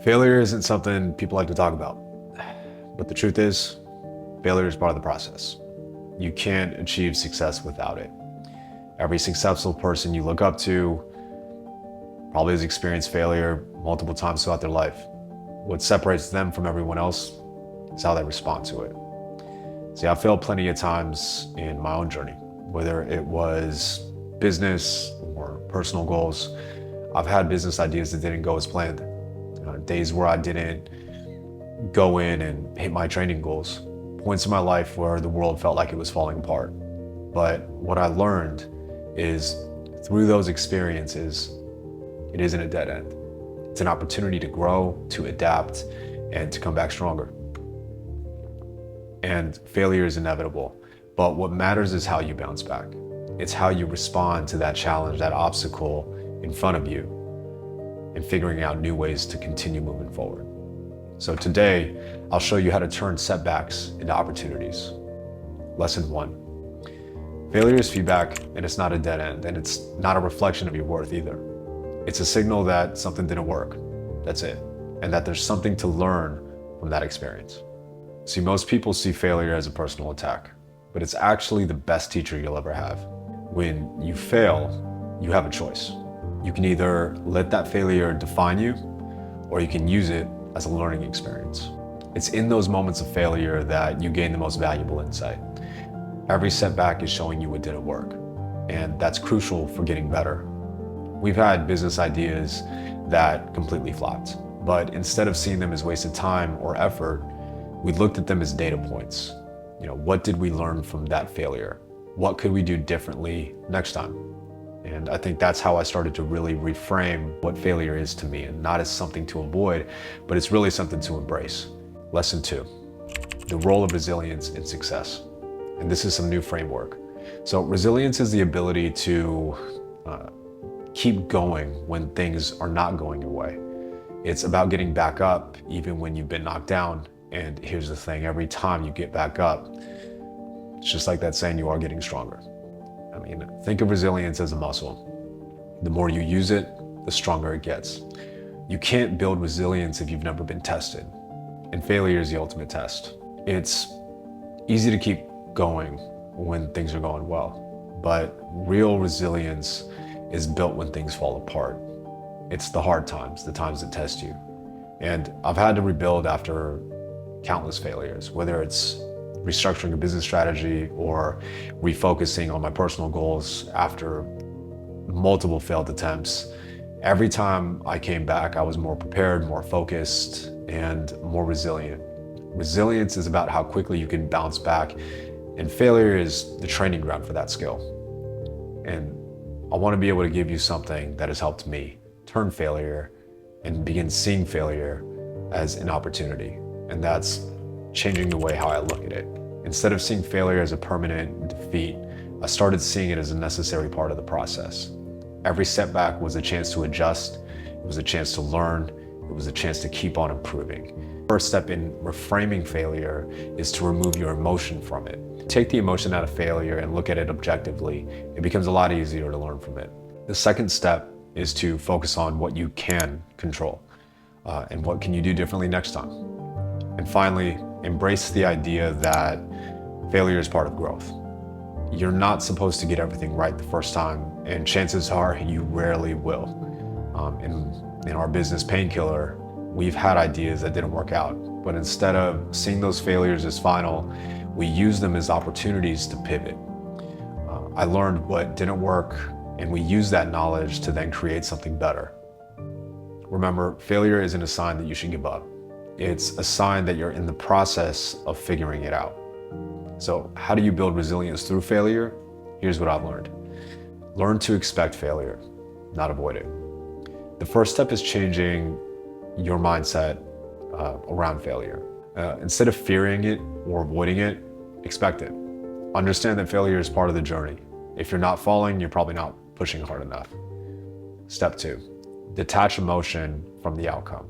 Failure isn't something people like to talk about, but the truth is, failure is part of the process. You can't achieve success without it. Every successful person you look up to probably has experienced failure multiple times throughout their life. What separates them from everyone else is how they respond to it. See, I failed plenty of times in my own journey, whether it was business or personal goals. I've had business ideas that didn't go as planned. Days where I didn't go in and hit my training goals. Points in my life where the world felt like it was falling apart. But what I learned is through those experiences, it isn't a dead end. It's an opportunity to grow, to adapt, and to come back stronger. And failure is inevitable, but what matters is how you bounce back. It's how you respond to that challenge, that obstacle in front of you, and figuring out new ways to continue moving forward. So today, I'll show you how to turn setbacks into opportunities. Lesson 1. Failure is feedback, and it's not a dead end, and it's not a reflection of your worth either. It's a signal that something didn't work. That's it. And that there's something to learn from that experience. See, most people see failure as a personal attack, but it's actually the best teacher you'll ever have. When you fail, you have a choice. You can either let that failure define you, or you can use it as a learning experience. It's in those moments of failure that you gain the most valuable insight. Every setback is showing you what didn't work, and that's crucial for getting better. We've had business ideas that completely flopped, but instead of seeing them as wasted time or effort, we looked at them as data points. What did we learn from that failure? What could we do differently next time? And I think that's how I started to really reframe what failure is to me, and not as something to avoid, but it's really something to embrace. Lesson 2, the role of resilience in success. And this is some new framework. So resilience is the ability to keep going when things are not going your way. It's about getting back up even when you've been knocked down. And here's the thing, every time you get back up, it's just like that saying, you are getting stronger. Think of resilience as a muscle. The more you use it, the stronger it gets. You can't build resilience if you've never been tested. And failure is the ultimate test. It's easy to keep going when things are going well, but real resilience is built when things fall apart. It's the hard times, the times that test you. And I've had to rebuild after countless failures, whether it's restructuring a business strategy or refocusing on my personal goals after multiple failed attempts. Every time I came back, I was more prepared, more focused, and more resilient. Resilience is about how quickly you can bounce back, and failure is the training ground for that skill. And I want to be able to give you something that has helped me turn failure and begin seeing failure as an opportunity. And that's changing the way how I look at it. Instead of seeing failure as a permanent defeat, I started seeing it as a necessary part of the process. Every setback was a chance to adjust, it was a chance to learn, it was a chance to keep on improving. First step in reframing failure is to remove your emotion from it. Take the emotion out of failure and look at it objectively. It becomes a lot easier to learn from it. The second step is to focus on what you can control and what can you do differently next time. And finally, embrace the idea that failure is part of growth. You're not supposed to get everything right the first time, and chances are you rarely will. In our business Painkiller, we've had ideas that didn't work out, but instead of seeing those failures as final, we use them as opportunities to pivot. I learned what didn't work, and we use that knowledge to then create something better. Remember, failure isn't a sign that you should give up. It's a sign that you're in the process of figuring it out. So how do you build resilience through failure? Here's what I've learned. Learn to expect failure, not avoid it. The first step is changing your mindset around failure. Instead of fearing it or avoiding it, expect it. Understand that failure is part of the journey. If you're not falling, you're probably not pushing hard enough. Step 2, detach emotion from the outcome.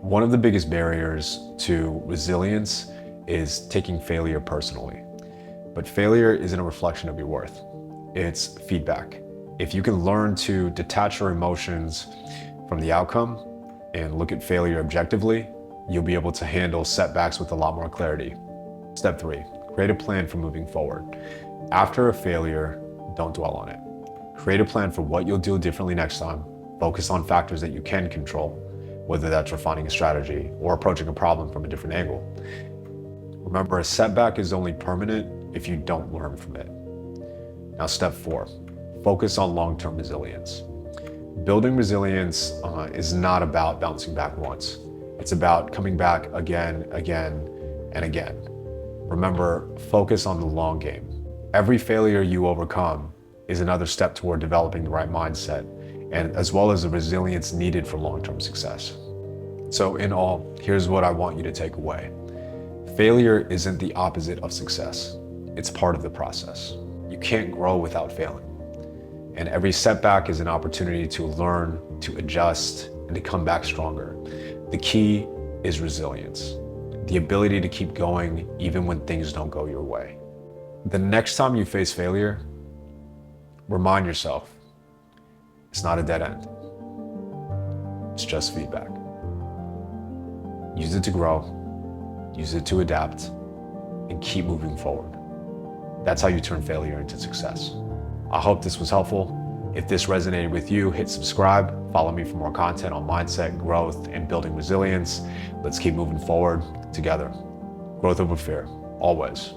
One of the biggest barriers to resilience is taking failure personally. But failure isn't a reflection of your worth. It's feedback. If you can learn to detach your emotions from the outcome, and look at failure objectively, you'll be able to handle setbacks with a lot more clarity. Step 3, create a plan for moving forward. After a failure, don't dwell on it. Create a plan for what you'll do differently next time. Focus on factors that you can control, whether that's refining a strategy or approaching a problem from a different angle. Remember, a setback is only permanent if you don't learn from it. Now, step 4, focus on long-term resilience. Building resilience is not about bouncing back once. It's about coming back again, and again. Remember, focus on the long game. Every failure you overcome is another step toward developing the right mindset, and as well as the resilience needed for long-term success. So in all, here's what I want you to take away. Failure isn't the opposite of success. It's part of the process. You can't grow without failing. And every setback is an opportunity to learn, to adjust, and to come back stronger. The key is resilience, the ability to keep going even when things don't go your way. The next time you face failure, remind yourself, it's not a dead end. It's just feedback. Use it to grow, use it to adapt, and keep moving forward. That's how you turn failure into success. I hope this was helpful. If this resonated with you, hit subscribe, follow me for more content on mindset, growth, and building resilience. Let's keep moving forward together. Growth over fear, always.